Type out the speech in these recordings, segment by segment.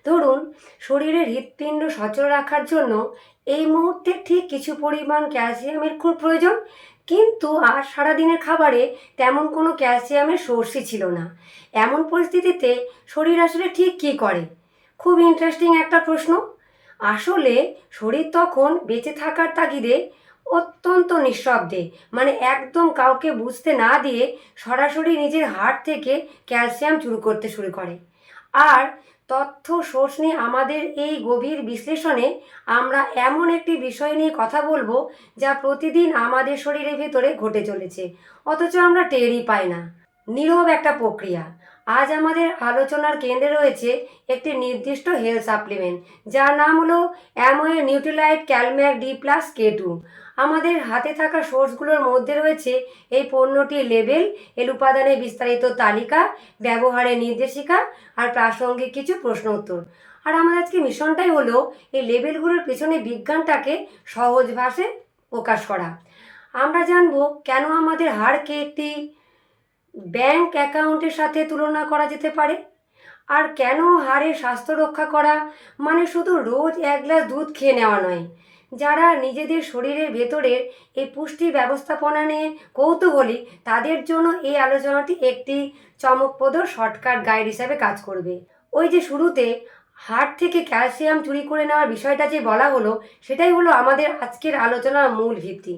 ধরুন, শরীরের হৃৎপিণ্ড সচল রাখার জন্য এই মুহূর্তে ঠিক কিছু পরিমাণ ক্যালসিয়ামের খুব প্রয়োজন, কিন্তু আর সারাদিনের খাবারে তেমন কোনো ক্যালসিয়ামের সোর্সই ছিল না। এমন পরিস্থিতিতে শরীর আসলে ঠিক কী করে? খুব ইন্টারেস্টিং একটা প্রশ্ন। আসলে শরীর তখন বেঁচে থাকার তাগিদে অত্যন্ত নিঃশব্দে, মানে একদম কাউকে বুঝতে না দিয়ে সরাসরি নিজের হাড় থেকে ক্যালসিয়াম চুরি করতে শুরু করে। আর তথ্য সোর্স নিয়ে আমাদের এই গভীর বিশ্লেষণে আমরা এমন একটি বিষয় নিয়ে কথা বলবো যা প্রতিদিন আমাদের শরীরের ভেতরে ঘটে চলেছে, অথচ আমরা টেরই পাই না। নীরব একটা প্রক্রিয়া। আজ আমাদের আলোচনার কেন্দ্রে রয়েছে একটি নির্দিষ্ট হেলথ সাপ্লিমেন্ট, যার নাম হলো অ্যামোয়ে নিউট্রিলাইট ক্যালম্যাক D+K2। আমাদের হাতে থাকা সোর্সগুলোর মধ্যে রয়েছে এই পণ্যটির লেবেল, এর উপাদানের বিস্তারিত তালিকা, ব্যবহারের নির্দেশিকা আর প্রাসঙ্গিক কিছু প্রশ্ন উত্তর। আর আমার আজকে মিশনটাই হলো এই লেবেলগুলোর পেছনে বিজ্ঞানটাকে সহজ ভাষায় প্রকাশ করা। আমরা জানবো কেন আমাদের হাড়কে একটি ব্যাংক অ্যাকাউন্টের সাথে তুলনা করা যেতে পারে, আর কেন হাড়ের স্বাস্থ্য রক্ষা করা মানে শুধু রোজ এক গ্লাস দুধ খেয়ে নেওয়া নয়। যারা নিজেদের শরীরের ভেতরের এই পুষ্টি ব্যবস্থাপনা নিয়ে কৌতূহলী, তাদের জন্য এই আলোচনাটি একটি চমকপ্রদ শর্টকাট গাইড হিসাবে কাজ করবে। ওই যে শুরুতে হাড় থেকে ক্যালসিয়াম চুরি করে নেওয়ার বিষয়টা যে বলা হলো, সেটাই হলো আমাদের আজকের আলোচনার মূল ভিত্তি।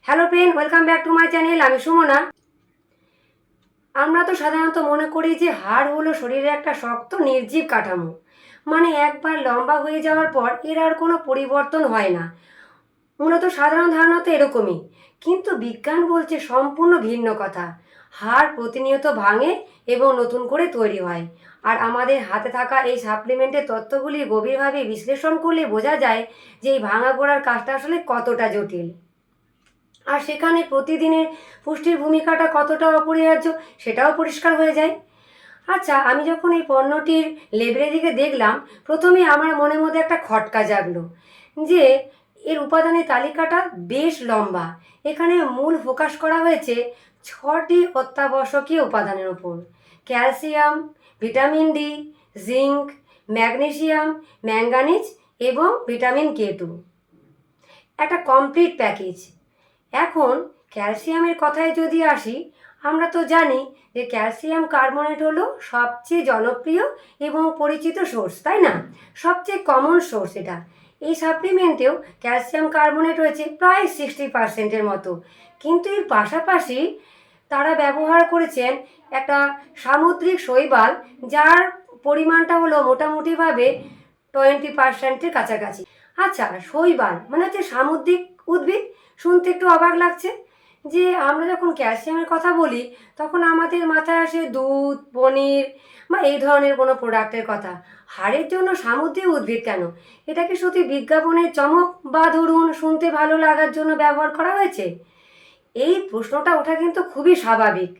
Hello friend, welcome back to my channel. আমি সুমনা। আমরা তো সাধারণত মনে করি যে হাড় হলো শরীরের একটা শক্ত নির্জীব কাঠামো, মানে একবার লম্বা হয়ে যাওয়ার পর এর আর কোনো পরিবর্তন হয় না। মূলত সাধারণ ধারণা তো এরকমই, কিন্তু বিজ্ঞান বলছে সম্পূর্ণ ভিন্ন কথা। হাড় প্রতিনিয়ত ভাঙে এবং নতুন করে তৈরি হয়। আর আমাদের হাতে থাকা এই সাপ্লিমেন্টের তথ্যগুলি গভীরভাবে বিশ্লেষণ করলে বোঝা যায় যে এই ভাঙা গোড়ার কাজটা আসলে কতটা জটিল, আর সেখানে প্রতিদিনের পুষ্টির ভূমিকাটা কতটা অপরিহার্য সেটাও পরিষ্কার হয়ে যায়। আচ্ছা, আমি যখন এই পণ্যটির লেবেলের দিকে দেখলাম, প্রথমে আমার মনের মধ্যে একটা খটকা জাগলো যে এর উপাদানের তালিকাটা বেশ লম্বা। এখানে মূল ফোকাস করা হয়েছে 6টি অত্যাবশ্যকীয় উপাদানের ওপর: calcium, vitamin D, zinc, magnesium, manganese এবং ভিটামিন K2। একটা কমপ্লিট প্যাকেজ। এখন ক্যালসিয়ামের কথায় যদি আসি, আমরা তো জানি যে ক্যালসিয়াম কার্বনেট হলো সবচেয়ে জনপ্রিয় এবং পরিচিত সোর্স, তাই না? সবচেয়ে কমন সোর্স এটা। এই সাপ্লিমেন্টেও ক্যালসিয়াম কার্বনেট রয়েছে প্রায় 60%-এর মতো, কিন্তু এর পাশাপাশি তারা ব্যবহার করেছেন একটা সামুদ্রিক শৈবাল, যার পরিমাণটা হলো মোটামুটিভাবে 20%-এর কাছাকাছি। আচ্ছা, শৈবাল মানে হচ্ছে সামুদ্রিক উদ্ভিদ। শুনতে একটু অবাক লাগছে যে আমরা যখন ক্যালসিয়ামের কথা বলি তখন আমাদের মাথায় আসে দুধ, পনির বা এই ধরনের কোনো প্রোডাক্টের কথা। হাড়ের জন্য সামুদ্রিক উদ্ভিদ কেন? এটা কি শুধু বিজ্ঞাপনের চমক, বা ধরুন শুনতে ভালো লাগার জন্য ব্যবহার করা হয়েছে? এই প্রশ্নটা ওঠা কিন্তু খুবই স্বাভাবিক।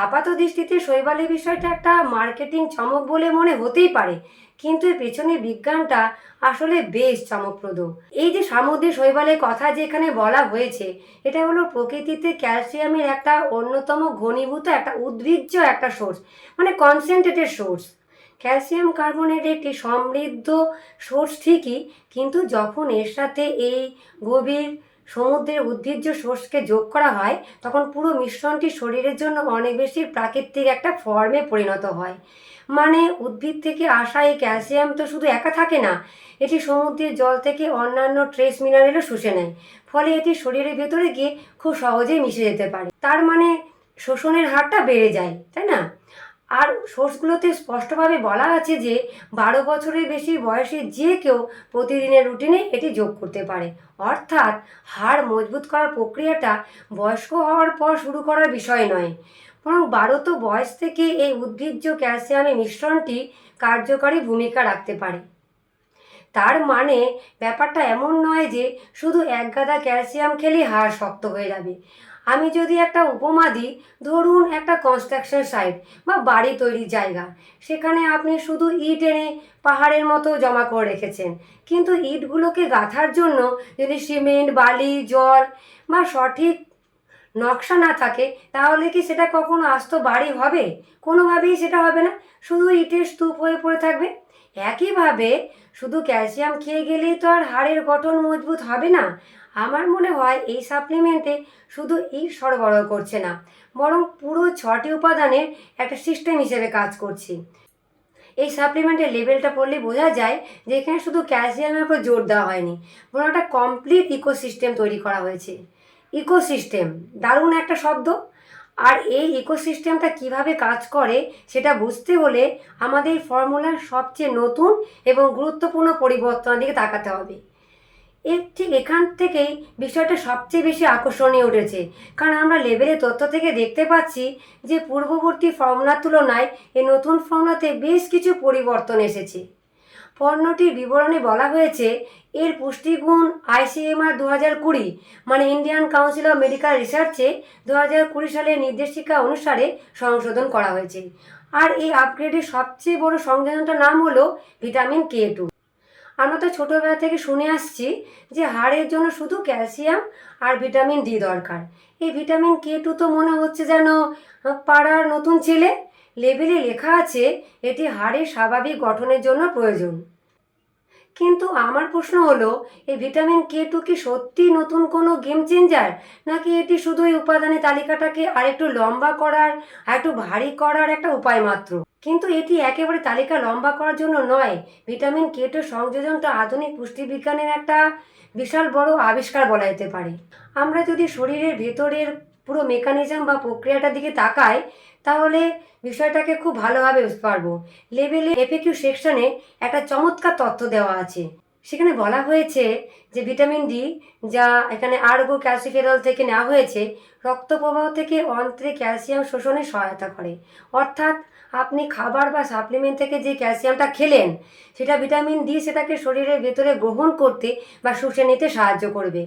আপাত দৃষ্টিতে শৈবালের বিষয়টা একটা মার্কেটিং চমক বলে মনে হতেই পারে, কিন্তু এর পেছনে বিজ্ঞানটা আসলে বেশ চমকপ্রদ। এই যে সামুদ্রিক শৈবালের কথা যেখানে বলা হয়েছে, এটা হলো প্রকৃতিতে ক্যালসিয়ামের একটা অন্যতম ঘনীভূত একটা উদ্ভিজ্জ একটা সোর্স, মানে কনসেন্ট্রেটেড সোর্স। ক্যালসিয়াম কার্বনেট একটি সমৃদ্ধ সোর্স ঠিকই, কিন্তু যখন এর সাথে এই গভীর সমুদ্রের উদ্ভিজ্জ সোর্সকে যোগ করা হয়, তখন পুরো মিশ্রণটি শরীরের জন্য অনেক বেশি প্রাকৃতিক একটা ফর্মে পরিণত হয়। মানে উদ্ভিদ থেকে আসা এই ক্যালসিয়াম তো শুধু একা থাকে না, এটি সমুদ্রের জল থেকে অন্যান্য ট্রেস মিনারেলও শুষে নেয়। ফলে এটি শরীরের ভেতরে গিয়ে খুব সহজেই মিশে যেতে পারে। তার মানে শোষণের হারটা বেড়ে যায়, তাই না? আর সোর্সগুলোতে স্পষ্টভাবে বলা আছে যে 12 বছরের বেশি বয়সী যে কেউ প্রতিদিনের রুটিনে এটি যোগ করতে পারে। অর্থাৎ হাড় মজবুত করার প্রক্রিয়াটা বয়স্ক হওয়ার পর শুরু করার বিষয় নয়, বরং 12 বয়স থেকে এই উদ্ভিজ্জ ক্যালসিয়ামের মিশ্রণটি কার্যকরী ভূমিকা রাখতে পারে। তার মানে ব্যাপারটা এমন নয় যে শুধু এক গাদা ক্যালসিয়াম খেলেই হাড় শক্ত হয়ে যাবে। আমি যদি একটা উপমা দিই, ধরুন একটা কনস্ট্রাকশন সাইট বা বাড়ি তৈরির জায়গা, সেখানে আপনি শুধু ইট এনে পাহাড়ের মতো জমা করে রেখেছেন, কিন্তু ইটগুলোকে গাঁথার জন্য যদি সিমেন্ট, বালি, জল বা সঠিক নকশা না থাকে, তাহলে কি সেটা কখনো আস্ত বাড়ি হবে? কোনোভাবেই সেটা হবে না, শুধু ইটের স্তূপ হয়ে পড়ে থাকবে। একইভাবে শুধু ক্যালসিয়াম খেয়ে গেলেই তো আর হাড়ের গঠন মজবুত হবে না। আমার মনে হয় এই সাপ্লিমেন্টে শুধু ইট সরবরাহ করছে না, বরং পুরো 6টি উপাদানের একটা সিস্টেম হিসেবে কাজ করছে। এই সাপ্লিমেন্টের লেভেলটা পড়লে বোঝা যায় যে এখানে শুধু ক্যালসিয়ামের উপর জোর দেওয়া হয়নি, বরং একটা কমপ্লিট ইকোসিস্টেম তৈরি করা হয়েছে। ইকোসিস্টেম দারুণ একটা শব্দ। আর এই ইকোসিস্টেমটা কিভাবে কাজ করে সেটা বুঝতে হলে আমাদের ফর্মুলার সবচেয়ে নতুন এবং গুরুত্বপূর্ণ পরিবর্তনের দিকে তাকাতে হবে। ঠিক এখান থেকেই বিষয়টা সবচেয়ে বেশি আকর্ষণীয় উঠেছে, কারণ আমরা লেভেলের তথ্য থেকে দেখতে পাচ্ছি যে পূর্ববর্তী ফর্মুলার তুলনায় এই নতুন ফর্মুলাতে বেশ কিছু পরিবর্তন এসেছে। পণ্যটির বিবরণে বলা হয়েছে এর পুষ্টিগুণ ICMR 2020 মানে ইন্ডিয়ান কাউন্সিল অফ মেডিকেল রিসার্চে 2020 সালের নির্দেশিকা অনুসারে সংশোধন করা হয়েছে। আর এই আপগ্রেডের সবচেয়ে বড় সংযোজনটার নাম হলো ভিটামিন K2। আমরা তো ছোটোবেলা থেকে শুনে আসছি যে হাড়ের জন্য শুধু ক্যালসিয়াম আর ভিটামিন ডি দরকার। এই ভিটামিন K2 তো মনে হচ্ছে যেন পাড়ার নতুন ছেলে। লেবেলে লেখা আছে এটি হাড়ের স্বাভাবিক গঠনের জন্য প্রয়োজন। কিন্তু আমার প্রশ্ন হলো, এই ভিটামিন K2 কি সত্যি নতুন কোনো গেম চেঞ্জার, নাকি এটি শুধু এই উপাদানের তালিকাটাকে আরেকটু লম্বা করার আর একটু ভারী করার একটা উপায় মাত্র? কিন্তু এটি একেবারে তালিকা লম্বা করার জন্য নয়। ভিটামিন K2 সংযোজনটা আধুনিক পুষ্টিবিজ্ঞানের একটা বিশাল বড় আবিষ্কার বলা যেতে পারে। আমরা যদি শরীরের ভেতরের পুরো মেকানিজম বা প্রক্রিয়াটার দিকে তাকাই, তাহলে বিষয়টাকে খুব ভালোভাবে বুঝতে পারবো। লেবেলে FAQ সেকশনে একটা চমৎকার তথ্য দেওয়া আছে। সেখানে বলা হয়েছে যে ভিটামিন ডি, যা এখানে আর্গো ক্যালসিফেরল থেকে নেওয়া হয়েছে, রক্ত প্রবাহ থেকে অন্ত্রে ক্যালসিয়াম শোষণে সহায়তা করে। অর্থাৎ আপনি খাবার বা সাপ্লিমেন্ট থেকে যে ক্যালসিয়ামটা খেলেন, সেটা ভিটামিন ডি সেটাকে শরীরের ভেতরে গ্রহণ করতে বা শুষে নিতে সাহায্য করবে।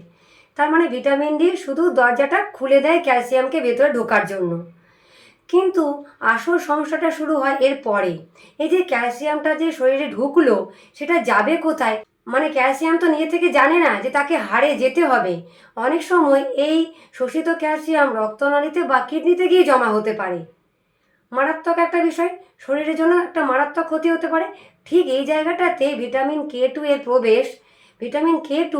তার মানে ভিটামিন ডি শুধু দরজাটা খুলে দেয় ক্যালসিয়ামকে ভেতরে ঢোকার জন্য। কিন্তু আসল সমস্যাটা শুরু হয় এর পরে। এই যে ক্যালসিয়ামটা যে শরীরে ঢুকলো, সেটা যাবে কোথায়? মানে ক্যালসিয়াম তো নিজে থেকে জানে না যে তাকে হাড়ে যেতে হবে। অনেক সময় এই শোষিত ক্যালসিয়াম রক্তনালীতে বা কিডনিতে গিয়ে জমা হতে পারে। মারাত্মক একটা বিষয়, শরীরের জন্য একটা মারাত্মক ক্ষতি হতে পারে। ঠিক এই জায়গাটাতে ভিটামিন K2 এর প্রবেশ। ভিটামিন K2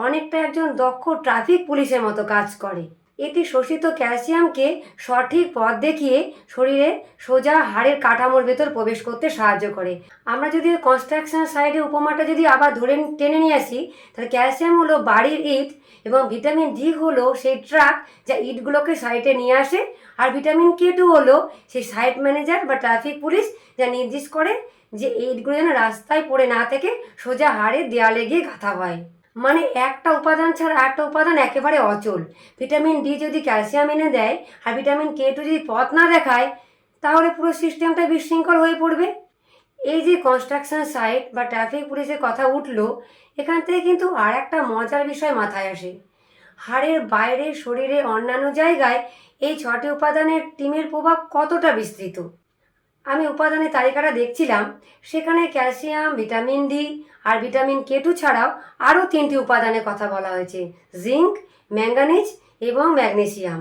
অনেকটা একজন দক্ষ ট্রাফিক পুলিশের মতো কাজ করে। এটি শোষিত ক্যালসিয়ামকে সঠিক পথ দেখিয়ে শরীরে সোজা হাড়ের কাঠামোর ভেতর প্রবেশ করতে সাহায্য করে। আমরা যদি কনস্ট্রাকশন সাইডে উপমাটা যদি আবার ধরে টেনে নিয়ে আসি, তাহলে ক্যালসিয়াম হলো বাড়ির ইট এবং ভিটামিন ডি হলো সেই ট্রাক যা ইটগুলোকে সাইডে নিয়ে আসে। আর ভিটামিন K2 হলো সেই সাইট ম্যানেজার বা ট্রাফিক পুলিশ, যা নির্দেশ করে যে ইটগুলো যেন রাস্তায় পড়ে না থেকে সোজা হাড়ের দেয়ালে গিয়ে গাঁথা হয়। মানে একটা উপাদান ছাড়া একটা উপাদান একেবারে অচল। ভিটামিন ডি যদি ক্যালসিয়াম এনে দেয় আর ভিটামিন K2 যদি পথ না দেখায়, তাহলে পুরো সিস্টেমটা বিশৃঙ্খল হয়ে পড়বে। এই যে কনস্ট্রাকশন সাইট বা ট্রাফিক পুলিশের কথা উঠলো, এখান থেকে কিন্তু আর একটা মজার বিষয় মাথায় আসে। হাড়ের বাইরে শরীরের অন্যান্য জায়গায় এই 6টি উপাদানের টিমের প্রভাব কতটা বিস্তৃত। আমি উপাদানের তালিকাটা দেখছিলাম, সেখানে ক্যালসিয়াম, ভিটামিন ডি আর ভিটামিন K2 ছাড়াও আরও 3টি উপাদানের কথা বলা হয়েছে: জিঙ্ক, ম্যাঙ্গানিজ এবং ম্যাগনেসিয়াম।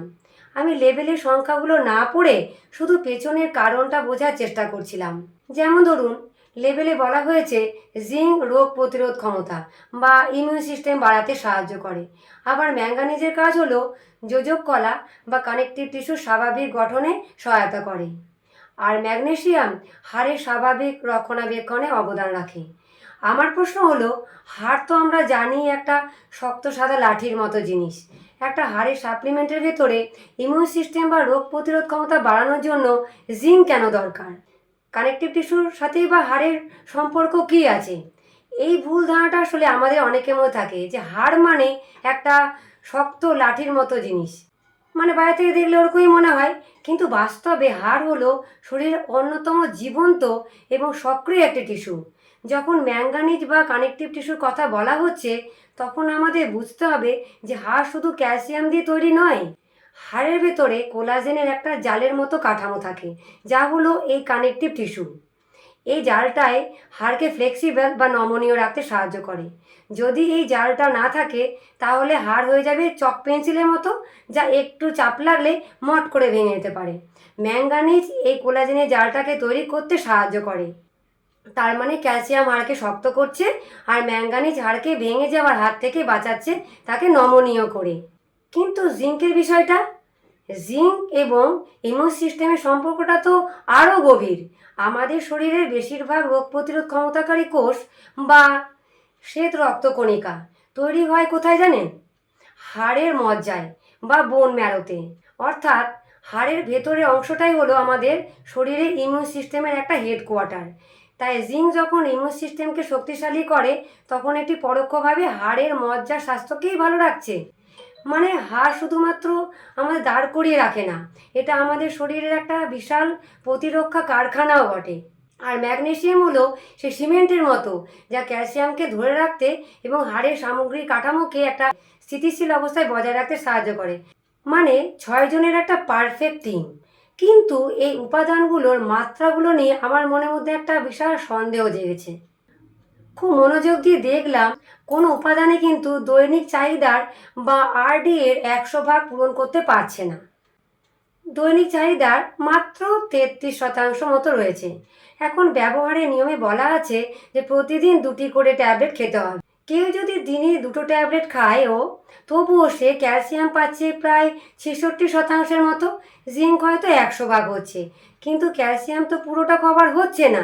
আমি লেবেলের সংখ্যাগুলো না পড়ে শুধু পেছনের কারণটা বোঝার চেষ্টা করছিলাম। যেমন ধরুন, লেবেলে বলা হয়েছে জিঙ্ক রোগ প্রতিরোধ ক্ষমতা বা ইমিউন সিস্টেম বাড়াতে সাহায্য করে। আবার ম্যাঙ্গানিজের কাজ হলো যোজক কলা বা কানেকটিভ টিস্যুর স্বাভাবিক গঠনে সহায়তা করে। আর ম্যাগনেসিয়াম হাড়ের স্বাভাবিক রক্ষণাবেক্ষণে অবদান রাখে। আমার প্রশ্ন হলো, হাড় তো আমরা জানি একটা শক্ত সাদা লাঠির মতো জিনিস। একটা হাড়ের সাপ্লিমেন্টের ভেতরে ইমিউন সিস্টেম বা রোগ প্রতিরোধ ক্ষমতা বাড়ানোর জন্য জিঙ্ক কেন দরকার? কানেকটিভ টিস্যুর সাথেই বা হাড়ের সম্পর্ক কী আছে? এই ভুল ধারণাটা আসলে আমাদের অনেকের মধ্যে থাকে যে হাড় মানে একটা শক্ত লাঠির মতো জিনিস, মানে বাইরে থেকে দেখলে ওরকমই মনে হয়। কিন্তু বাস্তবে হাড় হলো শরীরের অন্যতম জীবন্ত এবং সক্রিয় একটি টিস্যু। যখন ম্যাঙ্গানিজ বা কানেকটিভ টিস্যুর কথা বলা হচ্ছে, তখন আমাদের বুঝতে হবে যে হাড় শুধু ক্যালসিয়াম দিয়ে তৈরি নয়। হাড়ের ভেতরে কোলাজেনের একটা জালের মতো কাঠামো থাকে, যা হলো এই কানেকটিভ টিস্যু। এই জালটাই হাড়কে ফ্লেক্সিবল বা নমনীয় রাখতে সাহায্য করে। যদি এই জালটা না থাকে তাহলে হাড় হয়ে যাবে চক পেন্সিলের মতো, যা একটু চাপ লাগলে মট করে ভেঙে যেতে পারে। ম্যাঙ্গানিজ এই কোলাজেনের জালটাকে তৈরি করতে সাহায্য করে। তার মানে ক্যালসিয়াম হাড়কে শক্ত করছে, আর ম্যাঙ্গানিজ হাড়কে ভেঙে যাওয়ার হাত থেকে বাঁচাচ্ছে, তাকে নমনীয় করে। কিন্তু জিঙ্কের বিষয়টা, জিঙ্ক এবং ইমিউন সিস্টেমের সম্পর্কটা তো আরও গভীর। আমাদের শরীরের বেশিরভাগ রোগ প্রতিরোধ ক্ষমতাকারী কোষ বা শ্বেত রক্তকণিকা তৈরি হয় কোথায় জানেন? হাড়ের মজ্জায় বা বোন ম্যারোতে। অর্থাৎ হাড়ের ভেতরের অংশটাই হলো আমাদের শরীরের ইমিউন সিস্টেমের একটা হেডকোয়ার্টার। তাই জিঙ্ক যখন ইমিউন সিস্টেমকে শক্তিশালী করে, তখন এটি পরোক্ষভাবে হাড়ের মজ্জার স্বাস্থ্যকেই ভালো রাখছে। মানে হাড় শুধুমাত্র আমাদের দাঁড় করিয়ে রাখে না, এটা আমাদের শরীরের একটা বিশাল প্রতিরক্ষা কারখানাও বটে। আর ম্যাগনেসিয়াম হলো সে সিমেন্টের মতো, যা ক্যালসিয়ামকে ধরে রাখতে এবং হাড়ের সামগ্রিক কাঠামোকে একটা স্থিতিশীল অবস্থায় বজায় রাখতে সাহায্য করে। মানে 6 জনের একটা পারফেক্ট টিম। কিন্তু এই উপাদানগুলোর মাত্রাগুলো নিয়ে আমার মনের মধ্যে একটা বিশাল সন্দেহ জেগেছে। খুব মনোযোগ দিয়ে দেখলাম, কোনো উপাদানে কিন্তু দৈনিক চাহিদার বা আরডি এর 100 ভাগ পূরণ করতে পারছে না। দৈনিক চাহিদার মাত্র 33% মতো রয়েছে। এখন ব্যবহারের নিয়মে বলা আছে যে প্রতিদিন 2টি করে ট্যাবলেট খেতে হবে। কেউ যদি দিনে 2টো ট্যাবলেট খায়ও, তবুও সে ক্যালসিয়াম পাচ্ছে প্রায় 66%-এর মতো। জিঙ্ক হয়তো 100 ভাগ হচ্ছে, কিন্তু ক্যালসিয়াম তো পুরোটা কভার হচ্ছে না।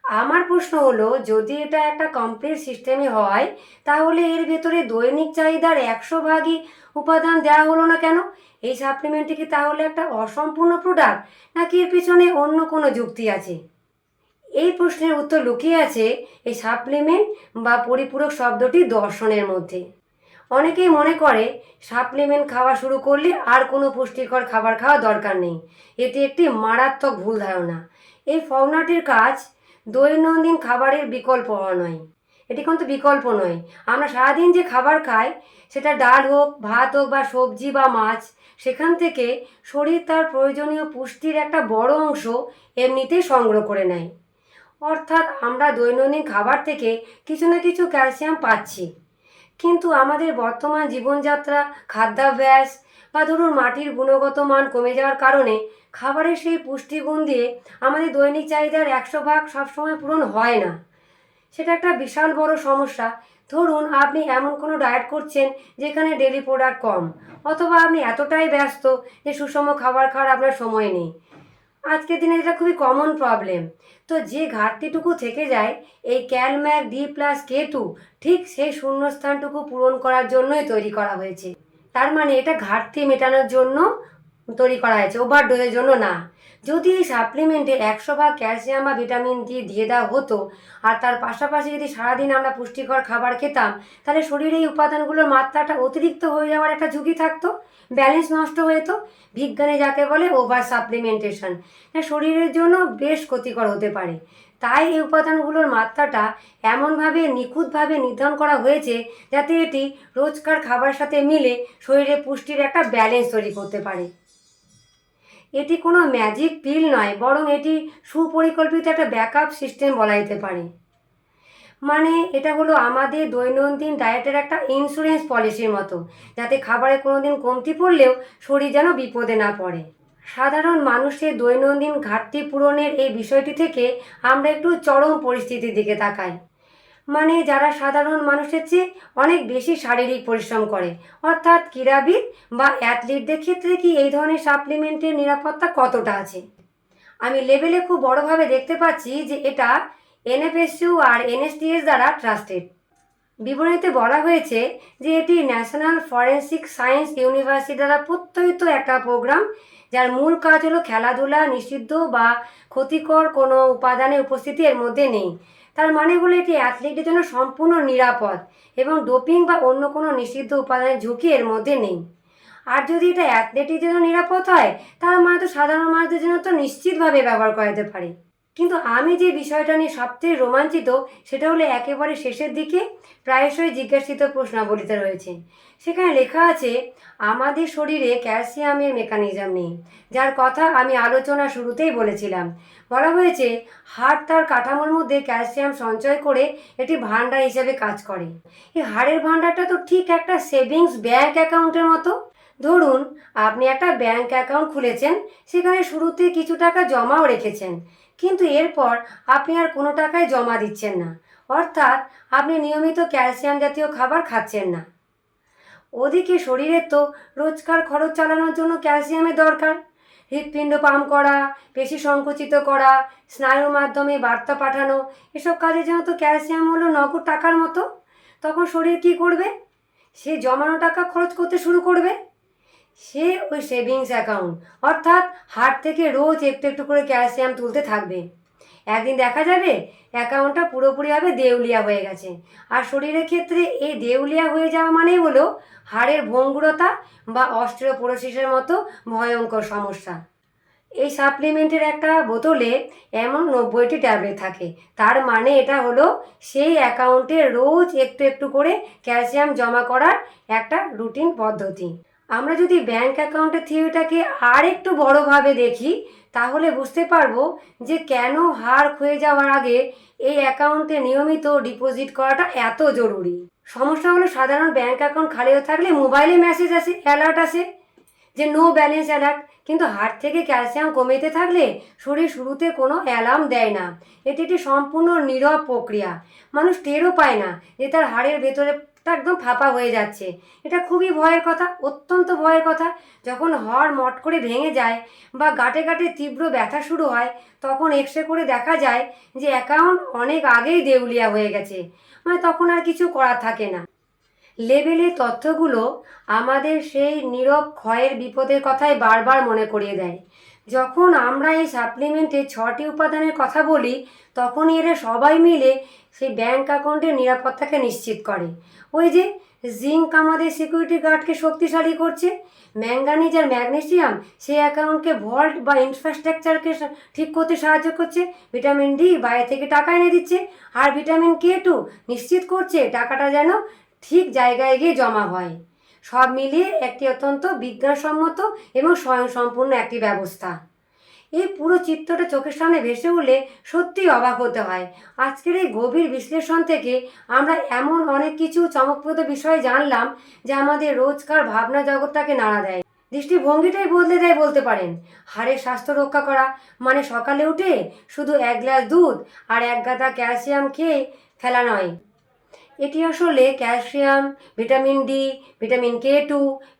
আমার প্রশ্ন হলো, যদি এটা একটা কমপ্লিট সিস্টেমে হয়, তাহলে এর ভেতরে দৈনিক চাহিদার 100 ভাগই উপাদান দেওয়া হলো না কেন? এই সাপ্লিমেন্টটি কি তাহলে একটা অসম্পূর্ণ প্রোডাক্ট, নাকি এর পিছনে অন্য কোনো যুক্তি আছে? এই প্রশ্নের উত্তর লুকিয়ে আছে এই সাপ্লিমেন্ট বা পরিপূরক শব্দটি দর্শনের মধ্যে। অনেকেই মনে করে সাপ্লিমেন্ট খাওয়া শুরু করলে আর কোনো পুষ্টিকর খাবার খাওয়া দরকার নেই। এটি একটি মারাত্মক ভুল ধারণা। এই ফর্মুলাটির কাজ দৈনন্দিন খাবারের বিকল্প হওয়া নয়। এটি কিন্তু বিকল্প নয়। আমরা সারাদিন যে খাবার খাই, সেটা ডাল হোক, ভাত হোক বা সবজি বা মাছ, সেখান থেকে শরীর তার প্রয়োজনীয় পুষ্টির একটা বড় অংশ এমনিতেই সংগ্রহ করে নেয়। অর্থাৎ আমরা দৈনন্দিন খাবার থেকে কিছু না কিছু ক্যালসিয়াম পাচ্ছি। কিন্তু আমাদের বর্তমান জীবনযাত্রা, খাদ্যাভ্যাস বা ধরুন মাটির গুণগত মান কমে যাওয়ার কারণে খাবারের সেই পুষ্টিগুণ দিয়ে আমাদের দৈনিক চাহিদার 100 ভাগ সবসময় পূরণ হয় না। সেটা একটা বিশাল বড় সমস্যা। ধরুন আপনি এমন কোনো ডায়েট করছেন যেখানে ডেইলি প্রোডাক্ট কম, অথবা আপনি এতটাই ব্যস্ত যে সুষম খাবার খাওয়ার আপনার সময় নেই। আজকের দিনে এটা খুবই কমন প্রবলেম। তো যে ঘাটতিটুকু থেকে যায়, এই ক্যালম্যাক D+K2 ঠিক সেই শূন্যস্থানটুকু পূরণ করার জন্যই তৈরি করা হয়েছে। তার মানে এটা ঘাটতি মেটানোর জন্য তৈরি করা হয়েছে, ওভারডোজের জন্য না। যদি এই সাপ্লিমেন্টে 100 ভাগ ক্যালসিয়াম বা ভিটামিন ডি দিয়ে দেওয়া হতো, আর তার পাশাপাশি যদি সারাদিন আমরা পুষ্টিকর খাবার খেতাম, তাহলে শরীরে এই উপাদানগুলোর মাত্রাটা অতিরিক্ত হয়ে যাওয়ার একটা ঝুঁকি থাকতো, ব্যালেন্স নষ্ট হয়ে যেত। বিজ্ঞানে যাকে বলে ওভার সাপ্লিমেন্টেশন, যা শরীরের জন্য বেশ ক্ষতিকর হতে পারে। তাই এই উপাদানগুলোর মাত্রাটা এমনভাবে নিখুঁতভাবে নির্ধারণ করা হয়েছে, যাতে এটি রোজকার খাবারের সাথে মিলে শরীরে পুষ্টির একটা ব্যালেন্স তৈরি করতে পারে। এটি কোনো ম্যাজিক পিল নয়, বরং এটি সুপরিকল্পিত একটা ব্যাকআপ সিস্টেম বলা যেতে পারে। মানে এটা হলো আমাদের দৈনন্দিন ডায়েটের একটা ইন্স্যুরেন্স পলিসির মতো, যাতে খাবারে কোনো দিন কমতি পড়লেও শরীর যেন বিপদে না পড়ে। সাধারণ মানুষের দৈনন্দিন ঘাটতি পূরণের এই বিষয়টি থেকে আমরা একটু চরম পরিস্থিতির দিকে তাকাই। মানে যারা সাধারণ মানুষের চেয়ে অনেক বেশি শারীরিক পরিশ্রম করে, অর্থাৎ ক্রীড়াবিদ বা অ্যাথলিটদের ক্ষেত্রে কি এই ধরনের সাপ্লিমেন্টের নিরাপত্তা কতটা আছে? আমি লেবেলে খুব বড়ভাবে দেখতে পাচ্ছি যে এটা NFSU আর NSTS দ্বারা ট্রাস্টেড। বিবরণীতে বলা হয়েছে যে এটি ন্যাশনাল ফরেন্সিক সায়েন্স ইউনিভার্সিটি দ্বারা প্রত্যয়িত একটা প্রোগ্রাম, যার মূল কাজ হলো খেলাধুলা নিষিদ্ধ বা ক্ষতিকর কোনো উপাদানের উপস্থিতি এর মধ্যে নেই। তার মানে হলো এটি অ্যাথলিটদের জন্য সম্পূর্ণ নিরাপদ এবং ডোপিং বা অন্য কোনো নিষিদ্ধ উপাদানের ঝুঁকি এর মধ্যে নেই। আর যদি এটা অ্যাথলেটের জন্য নিরাপদ হয়, তার মানে তো সাধারণ মানুষদের জন্য তো নিশ্চিতভাবে ব্যবহার করা যেতে পারে। কিন্তু আমি যে বিষয়টা নিয়ে সবচেয়ে রোমাঞ্চিত সেটা হলো একেবারে শেষের দিকে প্রায়শই জিজ্ঞাসিত প্রশ্নাবলীতে রয়েছে। সেখানে লেখা আছে আমাদের শরীরে ক্যালসিয়ামের মেকানিজম নেই, যার কথা আমি আলোচনা শুরুতেই বলেছিলাম। বলা হয়েছে হাড় তার কাঠামোর মধ্যে ক্যালসিয়াম সঞ্চয় করে এটি ভাণ্ডার হিসেবে কাজ করে। এই হাড়ের ভাণ্ডারটা তো ঠিক একটা সেভিংস ব্যাংক অ্যাকাউন্টের মতো। ধরুন আপনি একটা ব্যাংক অ্যাকাউন্ট খুলেছেন, সেখানে শুরুতে কিছু টাকা জমাও রেখেছেন, কিন্তু এরপর আপনি আর কোনো টাকাই জমা দিচ্ছেন না, অর্থাৎ আপনি নিয়মিত ক্যালসিয়াম জাতীয় খাবার খাচ্ছেন না। ওদিকে শরীরের তো রোজকার খরচ চালানোর জন্য ক্যালসিয়ামের দরকার। হৃৎপিণ্ড পাম্প করা, পেশি সংকুচিত করা, স্নায়ুর মাধ্যমে বার্তা পাঠানো, এসব কাজে যেন তো ক্যালসিয়াম হলো নগদ টাকার মতো। তখন শরীর কি করবে? সে জমানো টাকা খরচ করতে শুরু করবে। সে ওই সেভিংস অ্যাকাউন্ট অর্থাৎ হাড় থেকে রোজ একটু একটু করে ক্যালসিয়াম তুলতে থাকবে। একদিন দেখা যাবে অ্যাকাউন্টটা পুরোপুরিভাবে দেউলিয়া হয়ে গেছে। আর শরীরের ক্ষেত্রে এই দেউলিয়া হয়ে যাওয়া মানেই হলো হাড়ের ভঙ্গুরতা বা অস্টিওপোরোসিসের মতো ভয়ঙ্কর সমস্যা। এই সাপ্লিমেন্টের একটা বোতলে এমন 90টি ট্যাবলেট থাকে। তার মানে এটা হলো সেই অ্যাকাউন্টে রোজ একটু একটু করে ক্যালসিয়াম জমা করার একটা রুটিন পদ্ধতি। আমরা যদি ব্যাংক অ্যাকাউন্টের থিওরিটাকে আর একটু বড়োভাবে দেখি, তাহলে বুঝতে পারবো যে কেন হাড় ক্ষয়ে যাওয়ার আগে এই অ্যাকাউন্টে নিয়মিত ডিপোজিট করাটা এত জরুরি। সমস্যা হলো সাধারণ ব্যাংক অ্যাকাউন্ট খালি হয়ে থাকলে মোবাইলে মেসেজ আসে, অ্যালার্ট আসে যে নো ব্যালেন্স অ্যালার্ট, কিন্তু হাড় থেকে ক্যালসিয়াম কমতে থাকলে শরীর শুরুতে কোনো অ্যালার্ম দেয় না। এটি একটি সম্পূর্ণ নীরব প্রক্রিয়া। মানুষ টেরও পায় না যে তার হাড়ের ভেতরেটা একদম ফাঁপা হয়ে যাচ্ছে। এটা খুবই ভয়ের কথা, অত্যন্ত ভয়ের কথা। যখন হাড় মট করে ভেঙে যায় বা গাঁটে গাঁটে তীব্র ব্যথা শুরু হয়, তখন এক্সরে করে দেখা যায় যে অ্যাকাউন্ট অনেক আগেই দেউলিয়া হয়ে গেছে। মানে তখন আর কিছু করার থাকে না। লেবেলের তথ্যগুলো আমাদের সেই নীরব ক্ষয়ের বিপদের কথাই বারবার মনে করিয়ে দেয়। যখন আমরা এই সাপ্লিমেন্টে 6টি উপাদানের কথা বলি, তখনই এরা সবাই মিলে সেই ব্যাংক অ্যাকাউন্টের নিরাপত্তাকে নিশ্চিত করে। ওই যে জিঙ্ক আমাদের সিকিউরিটি গার্ডকে শক্তিশালী করছে, ম্যাঙ্গানিজ আর ম্যাগনেসিয়াম সেই অ্যাকাউন্টকে ভল্ট বা ইনফ্রাস্ট্রাকচারকে ঠিক করতে সাহায্য করছে, ভিটামিন ডি বাইরে থেকে টাকা এনে দিচ্ছে, আর ভিটামিন K2 নিশ্চিত করছে টাকাটা যেন ঠিক জায়গায় গিয়ে জমা হয়। সব মিলিয়ে একটি অত্যন্ত বিজ্ঞানসম্মত এবং স্বয়ংসম্পূর্ণ একটি ব্যবস্থা। এই পুরো চিত্রটা চোখের সামনে ভেসে উঠলে সত্যিই অবাক হতে হয়। আজকের এই গভীর বিশ্লেষণ থেকে আমরা এমন অনেক কিছু চমকপ্রদ বিষয় জানলাম যা আমাদের রোজকার ভাবনা জগৎটাকে নাড়া দেয়, দৃষ্টিভঙ্গিটাই বদলে দেয় বলতে পারেন। হাড়ের স্বাস্থ্য রক্ষা করা মানে সকালে উঠে শুধু এক গ্লাস দুধ আর এক গাদা ক্যালসিয়াম খেয়ে ফেলা নয়। এটি আসলে calcium, vitamin D, vitamin K2,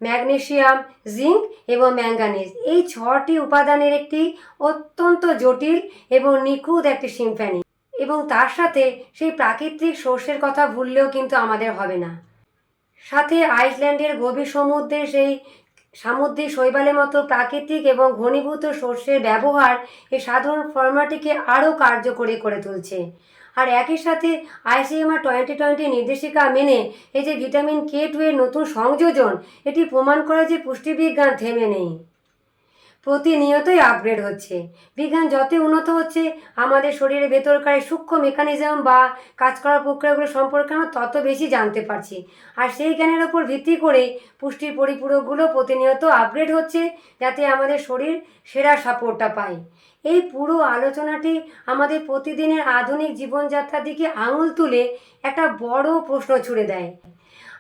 magnesium, zinc এবং ম্যাঙ্গানিজ, এই 6টি উপাদানের একটি অত্যন্ত জটিল এবং নিখুঁত একটি সিম্ফনি। এবং তার সাথে সেই প্রাকৃতিক সোর্সের কথা ভুললেও কিন্তু আমাদের হবে না। সাথে আইসল্যান্ডের গভীর সমুদ্রে সেই সামুদ্রিক শৈবালের মতো প্রাকৃতিক এবং ঘনীভূত শস্যের ব্যবহার এই সাধারণ ফর্মাটিকে আরও কার্যকরী করে তুলছে। আর একই সাথে ICMR 2020 নির্দেশিকা মেনে এই যে ভিটামিন K2 এর নতুন সংযোজন, এটি প্রমাণ করে যে পুষ্টিবিজ্ঞান থেমে নেই, প্রতিনিয়তই আপগ্রেড হচ্ছে। বিজ্ঞান যতই উন্নত হচ্ছে, আমাদের শরীরের ভেতরকার সূক্ষ্ম মেকানিজম বা কাজ করার প্রক্রিয়াগুলো সম্পর্কে আমরা তত বেশি জানতে পারছি। আর সেই জ্ঞানের ওপর ভিত্তি করে পুষ্টির পরিপূরকগুলো প্রতিনিয়ত আপগ্রেড হচ্ছে, যাতে আমাদের শরীর সেরা সাপোর্টটা পায়। এই পুরো আলোচনাটি আমাদের প্রতিদিনের আধুনিক জীবনযাত্রার দিকে আঙুল তুলে একটা বড় প্রশ্ন ছুড়ে দেয়।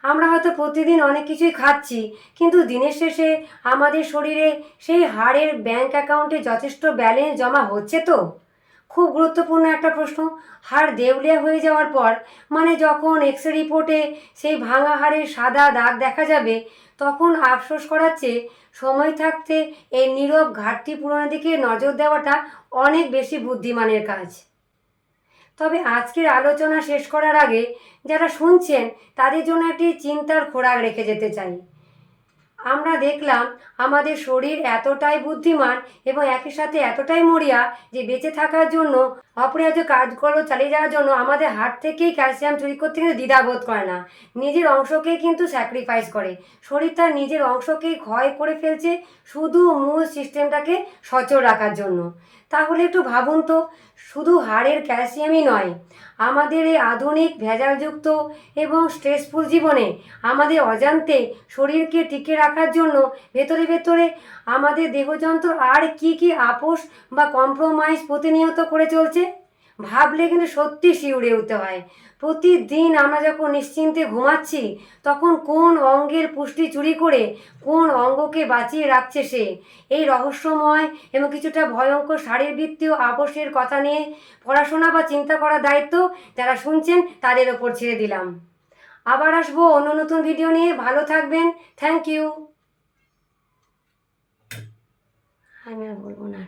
আমরা হয়তো প্রতিদিন অনেক কিছুই খাচ্ছি, কিন্তু দিনের শেষে আমাদের শরীরে সেই হাড়ের ব্যাংক অ্যাকাউন্টে যথেষ্ট ব্যালেন্স জমা হচ্ছে তো? খুব গুরুত্বপূর্ণ একটা প্রশ্ন। হাড় দেউলিয়া হয়ে যাওয়ার পর, মানে যখন এক্সরে রিপোর্টে সেই ভাঙা হাড়ের সাদা দাগ দেখা যাবে, তখন আফসোস করার চেয়ে সময় থাকতে এই নীরব ঘাটতি পূরণের দিকে নজর দেওয়াটা অনেক বেশি বুদ্ধিমানের কাজ। তবে আজকের আলোচনা শেষ করার আগে যারা শুনছেন তাদের জন্য একটি চিন্তার খোরাক রেখে যেতে চাই। আমরা দেখলাম আমাদের শরীর এতটাই বুদ্ধিমান এবং একই সাথে এতটাই মরিয়া যে বেঁচে থাকার জন্য অপরিহার্য কাজগুলো চালিয়ে যাওয়ার জন্য আমাদের হাড় থেকেই ক্যালসিয়াম চুরি করতে কিন্তু দ্বিধাবোধ করে না, নিজের অংশকেই কিন্তু স্যাক্রিফাইস করে। শরীর তার নিজের অংশকেই ক্ষয় করে ফেলছে শুধু মূল সিস্টেমটাকে সচল রাখার জন্য। তাহলে একটু ভাবুন তো, শুধু হাড়ের ক্যালসিয়ামই নয়, আমাদের এই আধুনিক ভেজালযুক্ত এবং স্ট্রেসফুল জীবনে আমাদের অজান্তে শরীরকে টিকে রাখার জন্য ভেতরে ভেতরে আমাদের দেহযন্ত্র আর কি কি আপোষ বা কম্প্রোমাইজ প্রতিনিয়ত করে চলছে, ভাবলে কিন্তু সত্যি শিউরে উঠতে হয়। প্রতিদিন আমরা যখন নিশ্চিন্তে ঘুমাচ্ছি, তখন কোন অঙ্গের পুষ্টি চুরি করে কোন অঙ্গকে বাঁচিয়ে রাখছে সে, এই রহস্যময় এবং কিছুটা ভয়ঙ্কর শারীরবৃত্তীয় আপোষের কথা নিয়ে পড়াশোনা বা চিন্তা করার দায়িত্ব যারা শুনছেন তাদের ওপর ছেড়ে দিলাম। আবার আসবো অন্য নতুন ভিডিও নিয়ে। ভালো থাকবেন। Thank you. আমি আর বলবো না।